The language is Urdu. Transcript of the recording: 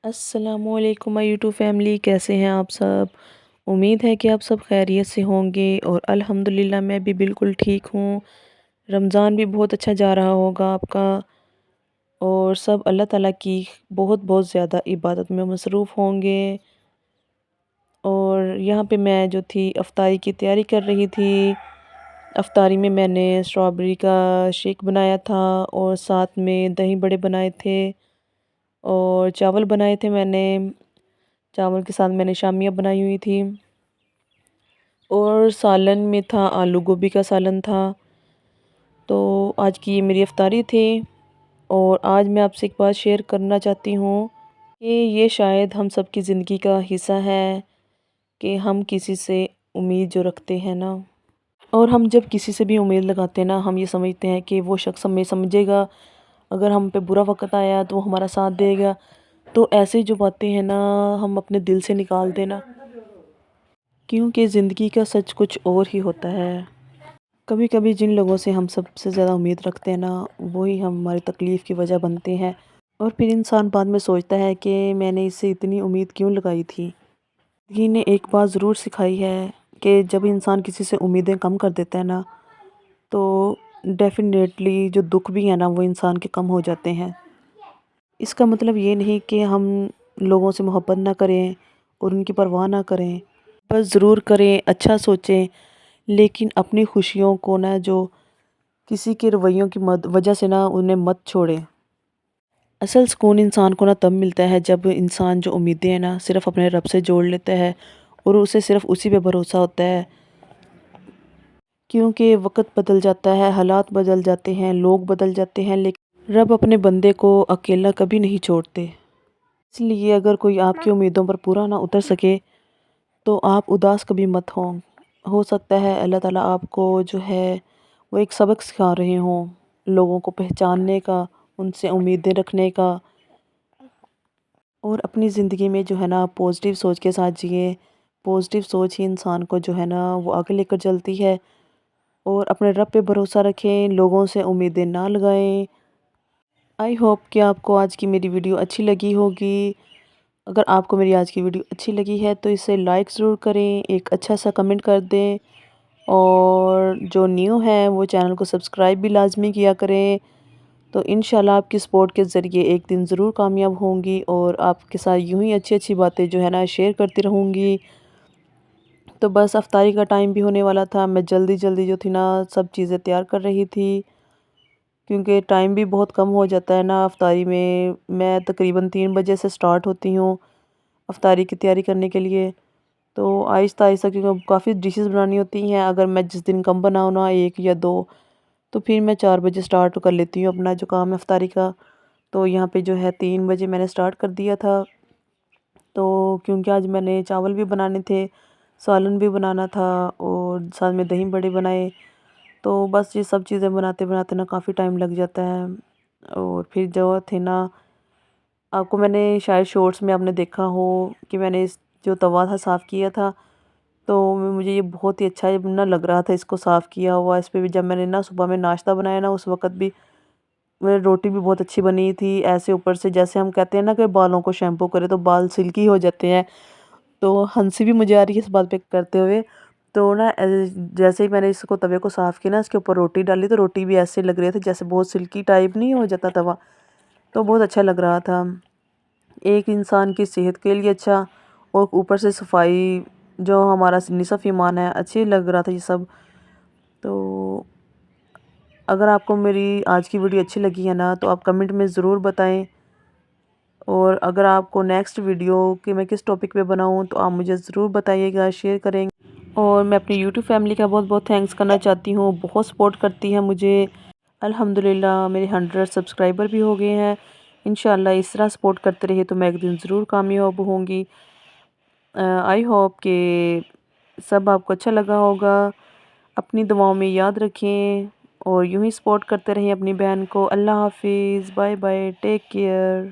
السلام علیکم مائی یوٹیوب فیملی، کیسے ہیں آپ سب؟ امید ہے کہ آپ سب خیریت سے ہوں گے اور الحمدللہ میں بھی بالکل ٹھیک ہوں۔ رمضان بھی بہت اچھا جا رہا ہوگا آپ کا، اور سب اللہ تعالیٰ کی بہت بہت زیادہ عبادت میں مصروف ہوں گے۔ اور یہاں پہ میں جو تھی افطاری کی تیاری کر رہی تھی۔ افطاری میں میں نے اسٹرابیری کا شیک بنایا تھا اور ساتھ میں دہی بڑے بنائے تھے اور چاول بنائے تھے میں نے۔ چاول کے ساتھ میں نے شامیہ بنائی ہوئی تھی، اور سالن میں تھا آلو گوبھی کا سالن تھا۔ تو آج کی یہ میری افطاری تھی، اور آج میں آپ سے ایک بات شیئر کرنا چاہتی ہوں کہ یہ شاید ہم سب کی زندگی کا حصہ ہے کہ ہم کسی سے امید جو رکھتے ہیں نا، اور ہم جب کسی سے بھی امید لگاتے ہیں نا، ہم یہ سمجھتے ہیں کہ وہ شخص ہمیں سمجھے گا، اگر ہم پہ برا وقت آیا تو وہ ہمارا ساتھ دے گا۔ تو ایسے جو باتیں ہیں نا، ہم اپنے دل سے نکال دینا، کیونکہ زندگی کا سچ کچھ اور ہی ہوتا ہے۔ کبھی کبھی جن لوگوں سے ہم سب سے زیادہ امید رکھتے ہیں نا، وہی ہماری تکلیف کی وجہ بنتے ہیں، اور پھر انسان بعد میں سوچتا ہے کہ میں نے اس سے اتنی امید کیوں لگائی تھی۔ زندگی نے ایک بات ضرور سکھائی ہے کہ جب انسان کسی سے امیدیں کم کر دیتا ہے نا، تو ڈیفینیٹلی جو دکھ بھی ہے نا، وہ انسان کے کم ہو جاتے ہیں۔ اس کا مطلب یہ نہیں کہ ہم لوگوں سے محبت نہ کریں اور ان کی پرواہ نہ کریں، بس ضرور کریں، اچھا سوچیں، لیکن اپنی خوشیوں کو نہ جو کسی کے رویوں کی وجہ سے نہ انہیں مت چھوڑیں۔ اصل سکون انسان کو نہ تب ملتا ہے جب انسان جو امیدیں ہیں نا صرف اپنے رب سے جوڑ لیتا ہے، اور اسے صرف اسی پہ بھروسہ ہوتا ہے، کیونکہ وقت بدل جاتا ہے، حالات بدل جاتے ہیں، لوگ بدل جاتے ہیں، لیکن رب اپنے بندے کو اکیلا کبھی نہیں چھوڑتے۔ اس لیے اگر کوئی آپ کی امیدوں پر پورا نہ اتر سکے تو آپ اداس کبھی مت ہوں۔ ہو سکتا ہے اللہ تعالیٰ آپ کو جو ہے وہ ایک سبق سکھا رہے ہوں، لوگوں کو پہچاننے کا، ان سے امیدیں رکھنے کا، اور اپنی زندگی میں جو ہے نا پازیٹیو سوچ کے ساتھ جئیں۔ پازیٹیو سوچ ہی انسان کو جو ہے نا وہ آگے لے کر چلتی ہے، اور اپنے رب پہ بھروسہ رکھیں، لوگوں سے امیدیں نہ لگائیں۔ آئی ہوپ کہ آپ کو آج کی میری ویڈیو اچھی لگی ہوگی۔ اگر آپ کو میری آج کی ویڈیو اچھی لگی ہے تو اسے لائک ضرور کریں، ایک اچھا سا کمنٹ کر دیں، اور جو نیو ہیں وہ چینل کو سبسکرائب بھی لازمی کیا کریں۔ تو انشاءاللہ آپ کی سپورٹ کے ذریعے ایک دن ضرور کامیاب ہوں گی، اور آپ کے ساتھ یوں ہی اچھی اچھی باتیں جو ہے نا شیئر کرتی رہوں گی۔ تو بس افطاری کا ٹائم بھی ہونے والا تھا، میں جلدی جلدی جو تھی نا سب چیزیں تیار کر رہی تھی، کیونکہ ٹائم بھی بہت کم ہو جاتا ہے نا افطاری میں۔ میں تقریباً 3 بجے سے سٹارٹ ہوتی ہوں افطاری کی تیاری کرنے کے لیے، تو آہستہ آہستہ، کیونکہ کافی ڈشز بنانی ہوتی ہیں، اگر میں جس دن کم بناؤں نا 1 یا 2، تو پھر میں 4 بجے سٹارٹ کر لیتی ہوں اپنا جو کام ہے افطاری کا۔ تو یہاں پہ جو ہے 3 بجے میں نے سٹارٹ کر دیا تھا، تو کیونکہ آج میں نے چاول بھی بنانے تھے، سالن بھی بنانا تھا، اور ساتھ میں دہی بڑے بنائے، تو بس یہ سب چیزیں بناتے بناتے نا کافی ٹائم لگ جاتا ہے۔ اور پھر جو تھے نا، آپ کو میں نے شاید شارٹس میں آپ نے دیکھا ہو کہ میں نے جو توا تھا صاف کیا تھا، تو مجھے یہ بہت ہی اچھا نہ لگ رہا تھا اس کو صاف کیا ہوا۔ اس پہ بھی جب میں نے نا صبح میں ناشتہ بنایا نا، اس وقت بھی میری روٹی بھی بہت اچھی بنی تھی، ایسے اوپر سے جیسے ہم کہتے ہیں نا کہ بالوں کو شیمپو کرے تو بال سلکی ہو جاتے ہیں، تو ہنسی بھی مجھے آ رہی ہے اس بات پہ کرتے ہوئے۔ تو نا جیسے ہی میں نے اس کو توے کو صاف کیا نا، اس کے اوپر روٹی ڈالی تو روٹی بھی ایسے لگ رہی تھی جیسے بہت سلکی ٹائپ نہیں ہو جاتا توا، تو بہت اچھا لگ رہا تھا۔ ایک انسان کی صحت کے لیے اچھا، اور اوپر سے صفائی جو ہمارا نصف ایمان ہے، اچھی لگ رہا تھا یہ سب۔ تو اگر آپ کو میری آج کی ویڈیو اچھی لگی ہے نا، تو آپ کمنٹ میں ضرور بتائیں، اور اگر آپ کو نیکسٹ ویڈیو کہ میں کس ٹاپک پہ بناؤں تو آپ مجھے ضرور بتائیے گا، شیئر کریں گے۔ اور میں اپنی یوٹیوب فیملی کا بہت بہت تھینکس کرنا چاہتی ہوں، بہت سپورٹ کرتی ہے مجھے۔ الحمدللہ میرے 100 سبسکرائبر بھی ہو گئے ہیں۔ انشاءاللہ اس طرح سپورٹ کرتے رہے تو میں ایک دن ضرور کامیاب ہوں گی۔ آئی ہوپ کہ سب آپ کو اچھا لگا ہوگا، اپنی دعاؤں میں یاد رکھیں، اور یوں ہی سپورٹ کرتے رہیں اپنی بہن کو۔ اللہ حافظ، بائے بائے، ٹیک کیئر۔